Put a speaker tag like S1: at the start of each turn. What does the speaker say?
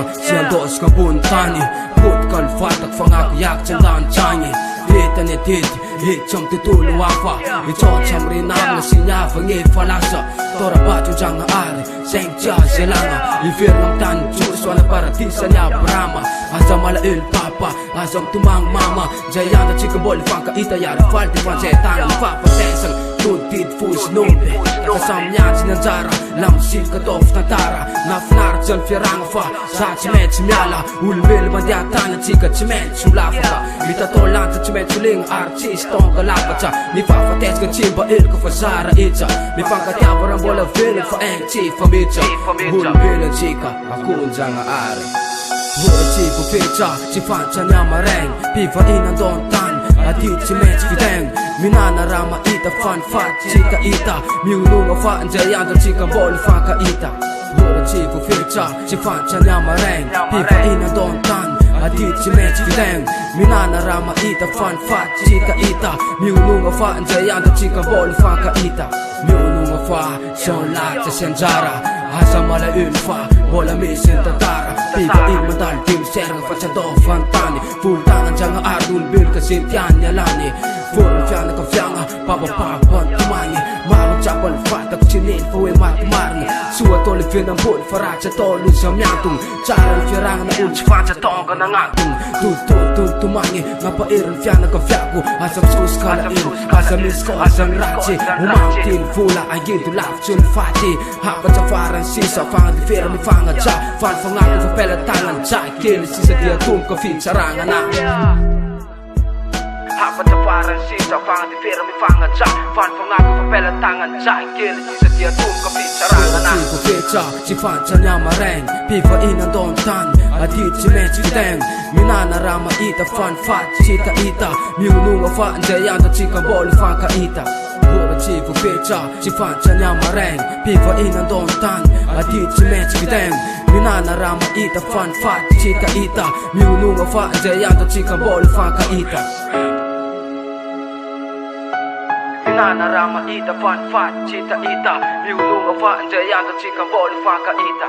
S1: Fianga siandos ka buntani Put kalfatak fangakiyak chandaan changi Hita ni titi hit chom titulu wafa Ichot cham rinam na sinyava nge falasa Tora batu janga ari Seng cha selanga Ifir ng tan chus wala paratisa niya brama Azam ala il papa Azam tumang mama Jayanda chika boli fangka ita yara falti fanzetang Ipapatesang Tuntid fus numbe Kasam niyan sinanjara Lamsil katof na tara Nafnar dyan firang fa Sa chimet simyala Ulmil mandiatan at chika chimet sulafa ka Mitatolan sa chimet suling artistong kalapatsa Ni fafates ka chimba il ko fasara itza Mi pangkatyabar ang bola villain fa eng chifa mitza Ulmil ang chika akun dyan nga ari Hura chipo pizza Si fancha niya mareng Piva inang don tan Atit si Mets Fideng Minanarama ita fan fat chika ita Miununga fa anjayan dan chika bol fa ka ita Hura chipo pizza Si fancha niya mareng Piva inang don tan Atit si Mets Fideng Minanarama ita fan fat chika ita Miununga fa anjayan dan chika bol fa ka ita Miununga fa Son lat sa senjara Asa mala ulfa Bola misin tatara Piga ilmantal tim serang fa chado fantani Full tangan janga ardul bil kasi tiyan yalani Full fiana ka fianga Papapapan tumangi Marang chapal fata kuchinin Pawe matimarni Suwa toli finang bul Faracha tolu sa miantung Charal firang na ulch Fancha tonga na ngantung Tututun tumangi Napairan fiana ka fiago Asam sus kalain Asam isko asam rachi Umangtin fula Agin tu laf chun fati Hapat sa faran sisa Fanga di fira mi fanga cha Fan fangaku fa pela tangan cha Kili sisa dia tum ka fit sarangan na Hapat sa faran sisa Fanga di fira mi fanga cha Fan fangaku fa pela tangan cha Kili sisa dia tum ka fit sarangan na Chico fecha Si fancha niya mareng Piva inang don tan Atit si Mets Fideng Minanarama ita fan fat chita ita Miununga fa anjayan da chika boli fa ka ita Hura chico fecha Si fancha niya mareng Piva inang don tan Atit si Mets Fideng Minanarama ita fan fat chita ita Miununga fa anjayan da chika boli fa ka ita Minanarama ita fan fat chita ita Miununga fa anjayan da chika boli fa ka ita